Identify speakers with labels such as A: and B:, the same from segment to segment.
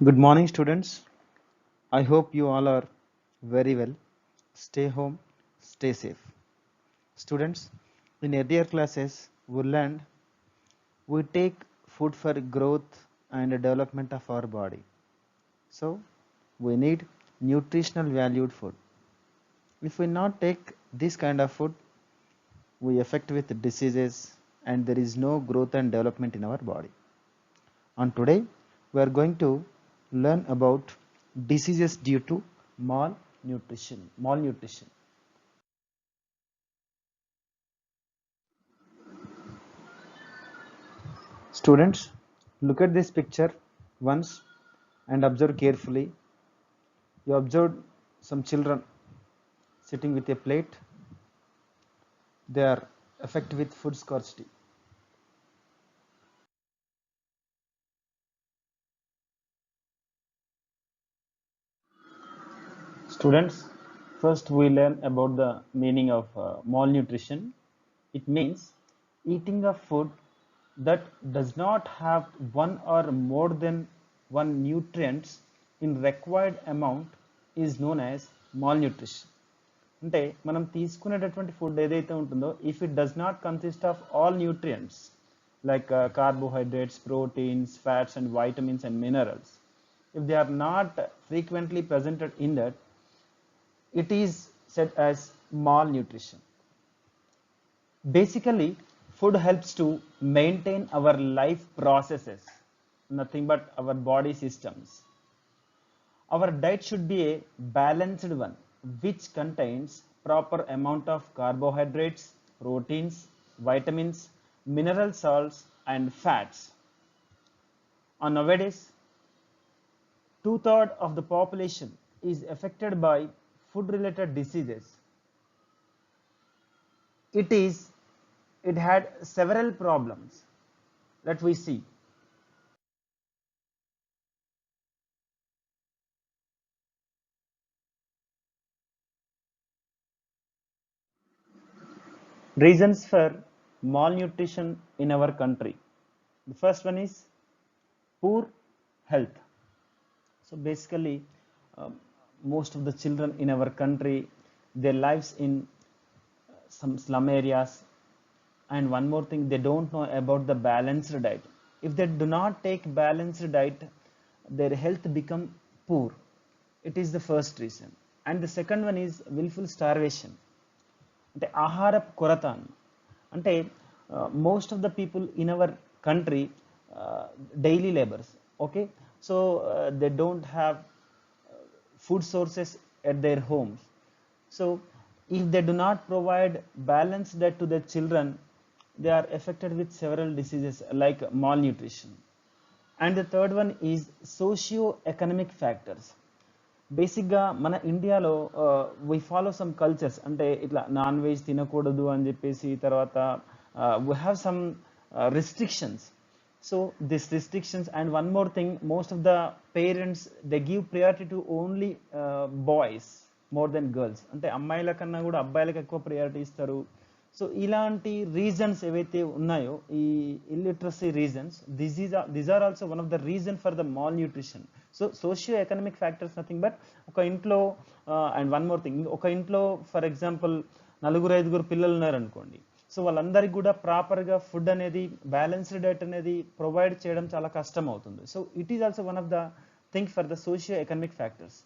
A: Good morning, students. I hope you all are very well. Stay home, stay safe. Students, in earlier classes, we learned we take food for growth and development of our body. So, we need nutritional valued food. If we not take this kind of food, we affect with diseases and there is no growth and development in our body. And today, we are going to learn about diseases due to malnutrition. Students, look at this picture once and observe carefully. You observed some children sitting with a plate. They are affected with food scarcity. Students, first we learn about the meaning of malnutrition. It means eating a food that does not have one or more than one nutrients in required amount is known as malnutrition. అంటే మనం తీసుకునేటటువంటి food ఏదైతే ఉంటుందో if it does not consist of all nutrients like carbohydrates proteins fats and vitamins and minerals if they are not frequently presented in that, it is said as malnutrition. Basically, food helps to maintain our life processes, nothing but our body systems. Our diet should be a balanced one which contains proper amount of carbohydrates, proteins, vitamins, mineral salts and fats. And nowadays, two-thirds of the population is affected by food related diseases. It had several problems that we see. Reasons for malnutrition in our country. The first one is poor health. So basically, most of the children in our country, their lives in some slum areas, and one more thing, they don't know about the balanced diet. If they do not take balanced diet, their health become poor. It is the first reason. And the second one is willful starvation. అంటే ఆహారపు కొరత అంటే most of the people in our country daily labours okay so they don't have food sources at their homes. So if they do not provide balanced diet to their children, they are affected with several diseases like malnutrition. And the third one is socio-economic factors. బేసిక్గా మన ఇండియాలో we follow some cultures అంటే ఇట్లా non veg తినకూడదు అని చెప్పేసి తర్వాత we have some restrictions. So this restrictions and one more thing, most of the parents they give priority to only boys more than girls. అంటే అమ్మాయిల కన్నా కూడా అబ్బాయిలకు ఎక్కువ ప్రియారిటీ ఇస్తారు. సో ఇలాంటి రీజన్స్ ఏవైతే ఉన్నాయో ఈ illiteracy reasons, this are also one of the reason for the malnutrition. So socio economic factors nothing but ఒక ఇంట్లో అండ్ వన్ మోర్ థింగ్, ఒక ఇంట్లో ఫర్ ఎగ్జాంపుల్ నలుగురు ఐదుగురు పిల్లలు ఉన్నారనుకోండి, సో వాళ్ళందరికీ కూడా ప్రాపర్గా ఫుడ్ అనేది బ్యాలెన్స్డ్ డైట్ అనేది ప్రొవైడ్ చేయడం చాలా కష్టం అవుతుంది. So it is also one of the thing for the socio economic factors.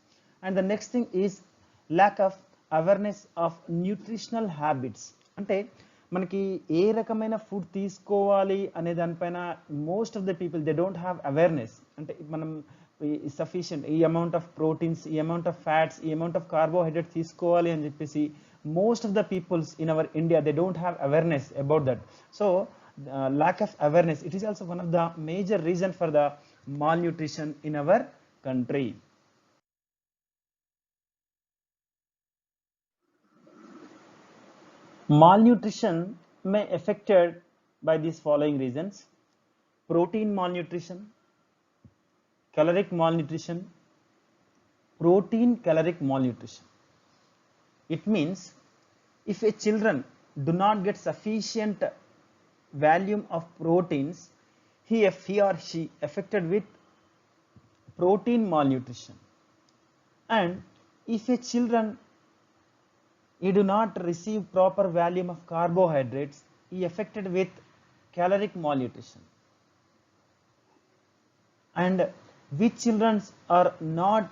A: And the next thing is lack of awareness of nutritional habits. అంటే మనకి ఏ రకమైన ఫుడ్ తీసుకోవాలి అనే దానిపైన most of the people they don't have awareness. అంటే మనం sufficient ఈ అమౌంట్ ఆఫ్ ప్రోటీన్స్, ఈ అమౌంట్ ఆఫ్ ఫ్యాట్స్, ఈ అమౌంట్ ఆఫ్ కార్బోహైడ్రేట్ తీసుకోవాలి అని చెప్పేసి most of the peoples in our India they don't have awareness about that. So lack of awareness, it is also one of the major reason for the malnutrition in our country. Malnutrition may affected by these following reasons: protein malnutrition, caloric malnutrition, protein caloric malnutrition. It means if a children do not get sufficient volume of proteins, he or she affected with protein malnutrition. And if a children he do not receive proper volume of carbohydrates, he affected with caloric malnutrition. And which children are not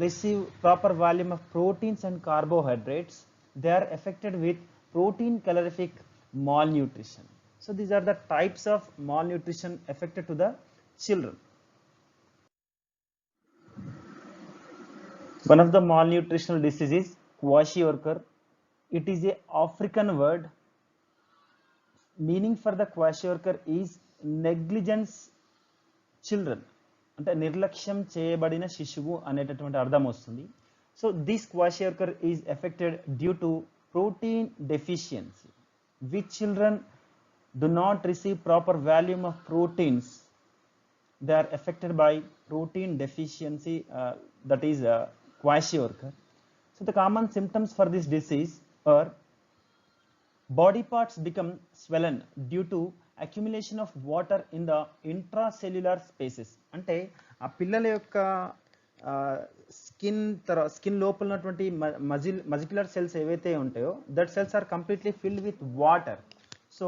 A: receive proper volume of proteins and carbohydrates, they are affected with protein calorific malnutrition. So these are the types of malnutrition affected to the children. One of the malnutritional diseases kwashiorkor. It is a African word. Meaning for the kwashiorkor is negligence children, అంటే నిర్లక్ష్యం చేయబడిన శిశువు అనేటటువంటి అర్థం వస్తుంది. So this kwashiorkor is affected due to protein deficiency. Which children do not receive proper volume of proteins, they are affected by protein deficiency, that is kwashiorkor. So the common symptoms for this disease are body parts become swollen due to accumulation of water in the intracellular spaces. అంటే ఆ పిల్లల యొక్క skin లోపల ఉన్నటువంటి మజిక్యులర్ cells ఏవైతే ఉంటాయో that cells are completely filled with water. So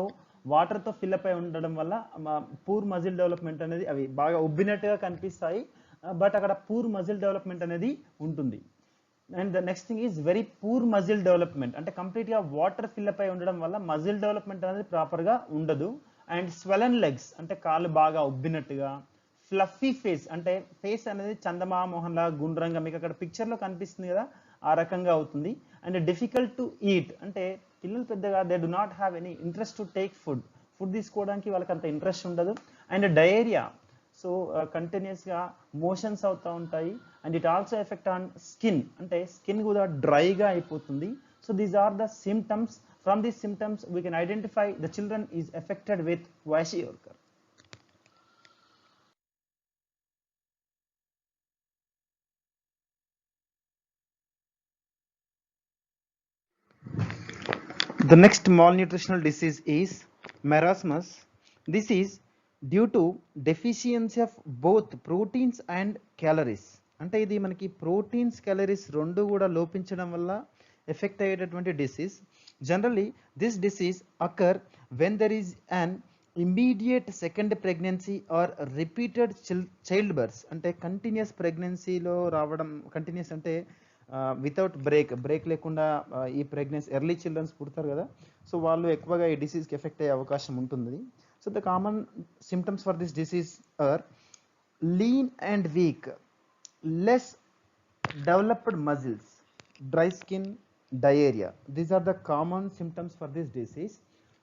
A: వాటర్తో fill up అయి ఉండడం వల్ల పూర్ మజిల్ డెవలప్మెంట్ అనేది అవి బాగా ఉబ్బినట్టుగా కనిపిస్తాయి, బట్ అక్కడ పూర్ మజిల్ డెవలప్మెంట్ అనేది ఉంటుంది. And the next thing is very poor muscle development, అంటే కంప్లీట్గా వాటర్ ఫిల్అప్ అయి ఉండడం వల్ల మజిల్ డెవలప్మెంట్ అనేది ప్రాపర్గా ఉండదు. అండ్ స్వెలన్ లెగ్స్, అంటే కాళ్ళు బాగా ఉబ్బినట్టుగా. ఫ్లఫీ ఫేస్, అంటే ఫేస్ అనేది చందమా మోహన్ లాగా గుండ్రంగా మీకు అక్కడ పిక్చర్లో కనిపిస్తుంది కదా ఆ రకంగా అవుతుంది. అండ్ డిఫికల్ట్ టు ఈట్, అంటే పిల్లలు పెద్దగా they do not have any interest to take food తీసుకోవడానికి వాళ్ళకి అంత ఇంట్రెస్ట్ ఉండదు. అండ్ డయేరియా, సో కంటిన్యూస్గా మోషన్స్ అవుతూ ఉంటాయి. And it also effect on skin, అంటే స్కిన్ కూడా డ్రైగా అయిపోతుంది. So these are the symptoms. From these symptoms we can identify the children is affected with kwashiorkor. The next malnutritional disease is marasmus. This is due to deficiency of both proteins and calories. అంటే ఇది మనకి proteins calories రెండు కూడా లోపించడం వల్ల effect అయ్యేటటువంటి disease. Generally, this disease occur when there is an immediate second pregnancy or repeated childbirth. అంటే continuous ప్రెగ్నెన్సీలో రావడం, కంటిన్యూస్ అంటే వితౌట్ బ్రేక్ లేకుండా ఈ ప్రెగ్నెన్సీ ఎర్లీ చిల్డ్రన్స్ పుడతారు కదా, సో వాళ్ళు ఎక్కువగా ఈ డిసీజ్కి ఎఫెక్ట్ అయ్యే అవకాశం ఉంటుంది. So the common symptoms for this disease are lean and weak, less developed muscles, dry skin, diarrhea. These are the common symptoms for this disease.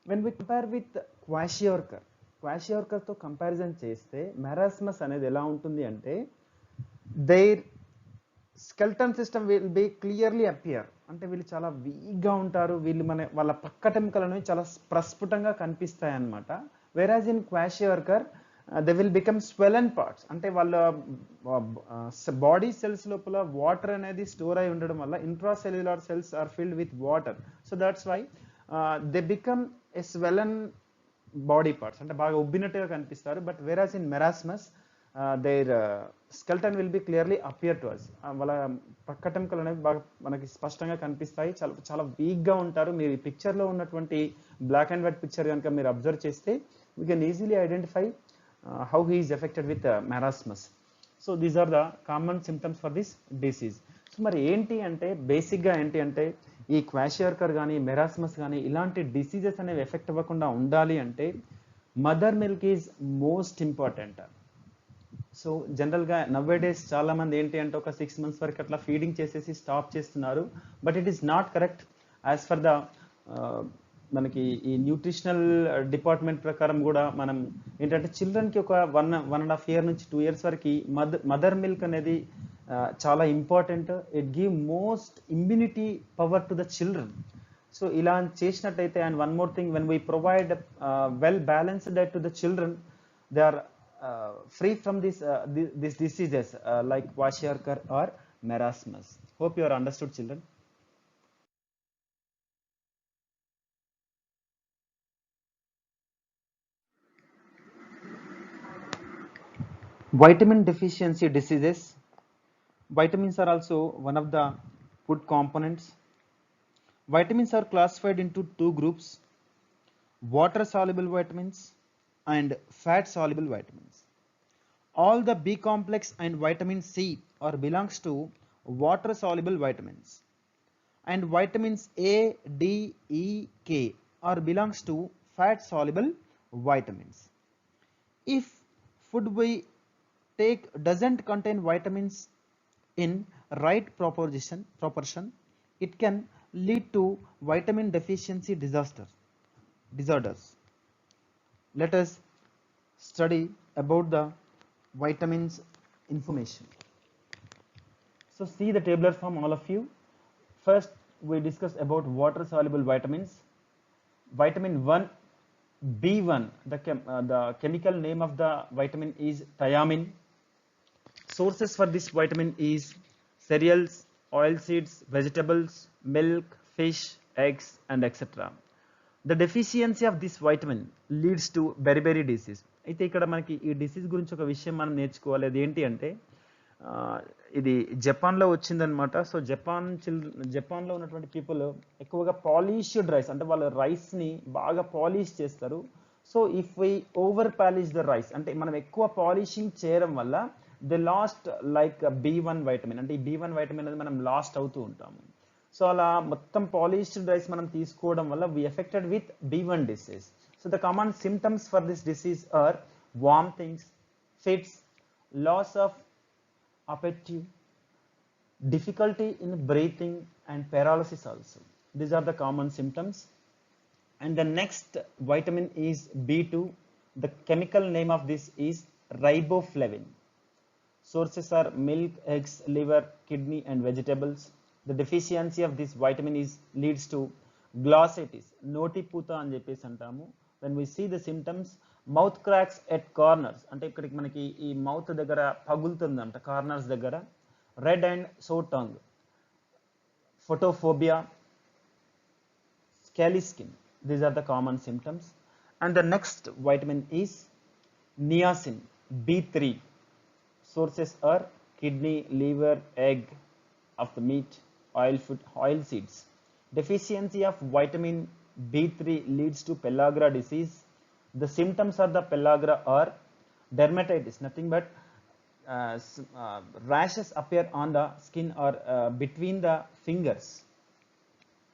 A: When we compare with kwashiorkor తో comparison చేస్తే marasmus అనేది ఎలా ఉంటుంది అంటే their skeleton system will be clearly appear, అంటే వీళ్ళు చాలా వీక్గా ఉంటారు, వీళ్ళు వాళ్ళ పక్కటెముకలను చాలా ప్రస్ఫుటంగా కనిపిస్తాయి అన్నమాట. whereas in kwashiorkor they will become swollen parts, అంటే వాళ్ళ బాడీ సెల్స్ లోపల వాటర్ అనేది స్టోర్ అయి ఉండడం వల్ల intracellular cells are filled with water. So that's why they become a swollen body parts, అంటే బాగా ఉబ్బినట్టుగా కనిపిస్తారు. But whereas in marasmus their skeleton will be clearly appear to us, వాళ్ళ పక్కటెముకలు అనేవి బాగా మనకి స్పష్టంగా కనిపిస్తాయి, చాలా చాలా వీక్గా ఉంటారు. మీరు ఈ పిక్చర్లో ఉన్నటువంటి బ్లాక్ అండ్ వైట్ పిక్చర్ కనుక మీరు అబ్జర్వ్ చేస్తే we can easily identify how he is affected with marasmus. So these are the common symptoms for this disease. So మరి ఏంటి అంటే బేసిక్గా ఏంటి అంటే ఈ క్వాషియార్కర్ కానీ మెరాస్మస్ కానీ ఇలాంటి డిసీజెస్ అనేవి ఎఫెక్ట్ అవ్వకుండా ఉండాలి అంటే mother milk is most important. So జనరల్గా నవ్వే డేస్ చాలామంది ఏంటి అంటే ఒక 6 months వరకు అట్లా ఫీడింగ్ చేసేసి స్టాప్ చేస్తున్నారు. But it is not correct. As for the మనకి ఈ న్యూట్రిషనల్ డిపార్ట్మెంట్ ప్రకారం కూడా మనం ఏంటంటే చిల్డ్రన్కి ఒక 1.5 year నుంచి 2 years వరకు మదర్ మిల్క్ అనేది చాలా important. It give most immunity power to the children. So ఇలా చేసినట్టయితే, and one more thing, when we provide well balanced diet to the children, they are free from these diseases like kwashiorkor or marasmus. Hope you are understood, children. Vitamin deficiency diseases. Vitamins are also one of the food components. Vitamins are classified into two groups: water soluble vitamins and fat soluble vitamins. All the B complex and vitamin C are belongs to water soluble vitamins, and vitamins A, D, E, K are belongs to fat soluble vitamins. If food we take doesn't contain vitamins in right proportion, it can lead to vitamin deficiency disorders. Let us study about the vitamins information. So see the tabular form, all of you. First we discuss about water soluble vitamins. Vitamin 1 B1, the chemical name of the vitamin is thiamine. Sources for this vitamin is cereals, oilseeds, vegetables, milk, fish, eggs, and etc. The deficiency of this vitamin leads to beriberi disease. అయితే ఇక్కడ మనకి ఈ disease గురించి ఒక విషయం మనం నేర్చుకోవాలి. అది ఏంటి అంటే ఇది జపాన్లో వచ్చిందనమాట. సో జపాన్లో ఉన్నటువంటి పీపుల్ ఎక్కువగా పాలిష్డ్ రైస్, అంటే వాళ్ళ రైస్ని బాగా పాలిష్ చేస్తారు. So if we over polish the rice, అంటే మనం ఎక్కువ పాలిషింగ్ చేయడం వల్ల they last like B1 vitamin, అంటే ఈ B1 వైటమిన్ అనేది మనం లాస్ట్ అవుతూ ఉంటాము. సో అలా మొత్తం పాలిష్డ్ రైస్ మనం తీసుకోవడం వల్ల we affected with B1 disease. So the common symptoms for this disease are vomitings, fits, loss of appetite, difficulty in breathing, and paralysis also. These are the common symptoms. And the next vitamin is B2. The chemical name of this is riboflavin. Sources are milk, eggs, liver, kidney, and vegetables. The deficiency of this vitamin leads to glossitis, noti puta అని చెప్పేసి అంటాము. When we see the symptoms, mouth cracks at corners, అంటే ఇక్కడికి మనకి ఈ mouth దగ్గర పగులుతుందంట, corners దగ్గర. Red and sore tongue, photophobia, scaly skin. These are the common symptoms. And the next vitamin is niacin, B3. Sources are kidney, liver, egg of the meat, oil seeds. Deficiency of vitamin B3 leads to pellagra disease. The symptoms of the pellagra are dermatitis, nothing but rashes appear on the skin or between the fingers,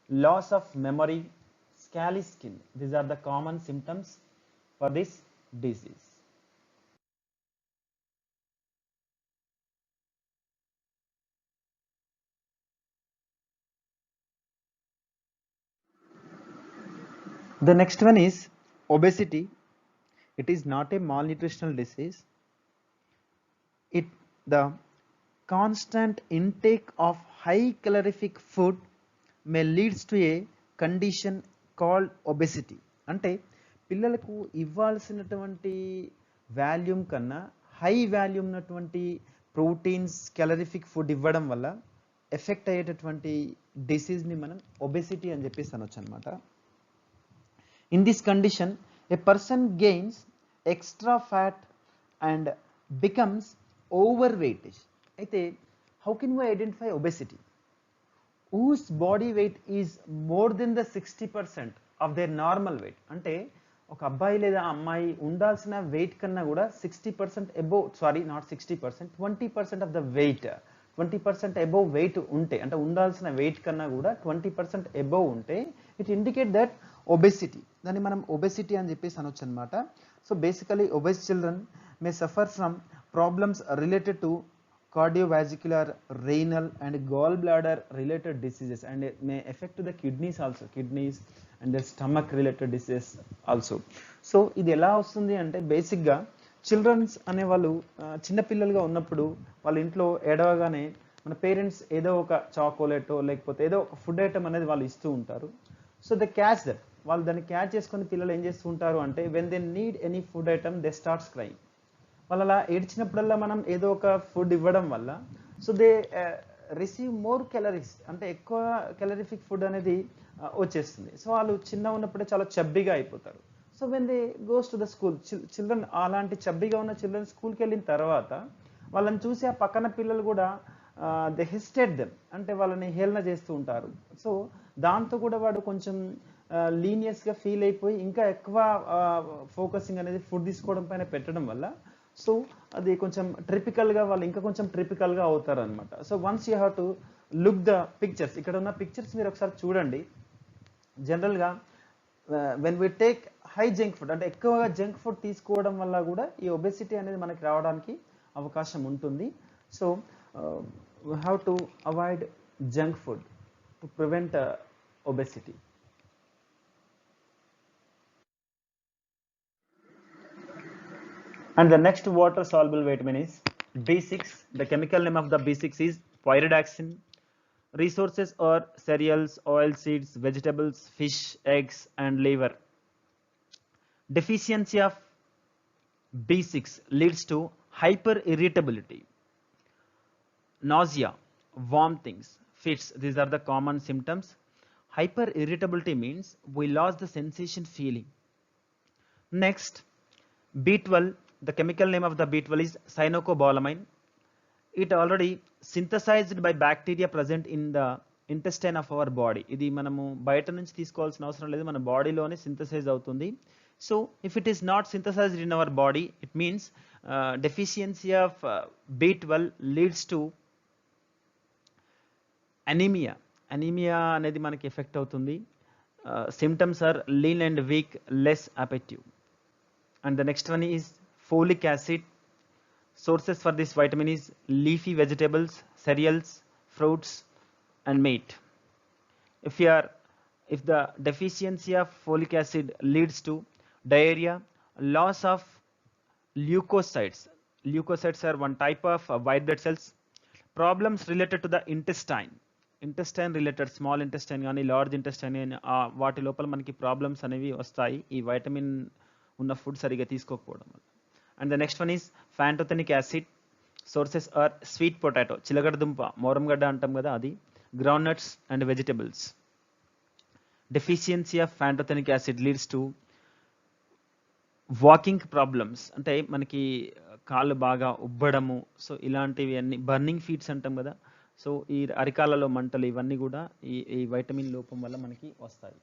A: loss of memory, scaly skin. These are the common symptoms for this disease. The next one is obesity. It is not a malnutritional disease. The constant intake of high calorific food may leads to a condition called obesity. అంటే పిల్లలకు ఇవ్వాల్సినటువంటి volume కన్నా high volume ఉన్నటువంటి proteins, calorific food ఇవ్వడం వల్ల effect అయ్యేటటువంటి డిసీజ్ని మనం obesity అని చెప్పేసి అనొచ్చు అనమాట. In this condition, a person gains extra fat and becomes overweight. అయితే how can we identify obesity? Whose body weight is more than the 60% of their normal weight. అంటే ఒక అబ్బాయి లేదా అమ్మాయి ఉండాల్సిన వెయిట్ కన్నా కూడా 60% above, sorry not 60%, 20% of the weight, 20% above weight ఉంటే, అంటే ఉండాల్సిన వెయిట్ కన్నా కూడా 20% అబోవ్ ఉంటే ఇట్ ఇండికేట్ దట్ ఒబెసిటీ. దాన్ని మనం ఒబెసిటీ అని చెప్పేసి అనొచ్చు అనమాట. So basically obese children May suffer from problems related to cardiovascular, renal, and gallbladder related diseases, and it may affect the kidneys also, kidneys and the stomach related diseases also. So ఇది ఎలా వస్తుంది అంటే బేసిక్గా children's అనేవాళ్ళు చిన్నపిల్లలుగా ఉన్నప్పుడు వాళ్ళ ఇంట్లో ఏడవగానే మన పేరెంట్స్ ఏదో ఒక చాకోలెటో లేకపోతే ఏదో ఒక ఫుడ్ ఐటమ్ అనేది వాళ్ళు ఇస్తూ ఉంటారు. సో దే క్యాచ్ దట్, వాళ్ళు దాన్ని క్యాచ్ చేసుకొని పిల్లలు ఏం చేస్తూ ఉంటారు అంటే when they need any food item they starts crying. వాళ్ళు అలా ఏడ్చినప్పుడల్లా మనం ఏదో ఒక ఫుడ్ ఇవ్వడం వల్ల so they receive more calories, అంటే ఎక్కువ క్యాలరిఫిక్ ఫుడ్ అనేది వచ్చేస్తుంది. సో వాళ్ళు చిన్న ఉన్నప్పుడే చాలా చబ్బీగా అయిపోతారు. So when they goes to the school, children అలాంటి చబ్బిగా ఉన్న చిల్డ్రన్ స్కూల్కి వెళ్ళిన తర్వాత వాళ్ళని చూసి ఆ పక్కన పిల్లలు కూడా దే హెసిటేట్ దెమ్, అంటే వాళ్ళని హేళన చేస్తూ ఉంటారు. సో దాంతో కూడా వాడు కొంచెం లీనియస్గా ఫీల్ అయిపోయి ఇంకా ఎక్కువ ఫోకసింగ్ అనేది ఫుడ్ తీసుకోవడం పైన పెట్టడం వల్ల సో అది కొంచెం ట్రిపికల్గా వాళ్ళు ఇంకా కొంచెం ట్రిపికల్గా అవుతారు అనమాట. So once you have to look the pictures, ఇక్కడ ఉన్న పిక్చర్స్ మీరు ఒకసారి చూడండి. జనరల్గా when we take high junk food, అంటే ఎక్కువగా జంక్ ఫుడ్ తీసుకోవడం వల్ల కూడా ఈ ఒబెసిటీ అనేది మనకి రావడానికి అవకాశం ఉంటుంది. So we have to avoid junk food to prevent obesity. And the next water soluble vitamin is B6. The chemical name of the B6 is pyridoxine. Resources are cereals, oil seeds, vegetables, fish, eggs, and liver. Deficiency of B6 leads to hyperirritability, nausea, vomitings, fits. These are the common symptoms. Hyperirritability means we lost the sensation feeling. Next, B12. The chemical name of the B12 is cyanocobalamin. It already synthesized by bacteria present in the intestine of our body. ఇది మనము బయట నుంచి తీసుకోవాల్సిన అవసరం లేదు, మన బాడీలోనే synthesize అవుతుంది. So if it is not synthesized in our body, it means deficiency of B12 leads to anaemia. Anaemia అనేది మనకి ఎఫెక్ట్ అవుతుంది. Symptoms are lean and weak, less appetite. And the next one is folic acid. Sources for this vitamin is leafy vegetables, cereals, fruits, and meat. If the deficiency of folic acid leads to diarrhea, loss of leukocytes. Leukocytes are one type of white blood cells. Problems related to the intestine. Intestine related, small intestine కానీ large intestine కానీ వాటి లోపల మనకి problems అనేవి వస్తాయి ఈ vitamin ఉన్న food సరిగా తీసుకోకపోవడం వల్ల. And the next one is pantothenic acid. Sources are sweet potato, చిలగడ దుంప, మోరంగడ్డ అంటాం కదా అది, ground nuts and vegetables. Deficiency of pantothenic acid leads to walking problems, అంటే మనకి కాళ్ళు బాగా ఉబ్బడము, సో ఇలాంటివి అన్ని బర్నింగ్ ఫీట్స్ అంటాం కదా, సో ఈ అరికాలలో మంటలు, ఇవన్నీ కూడా ఈ వైటమిన్ లోపం వల్ల మనకి వస్తాయి.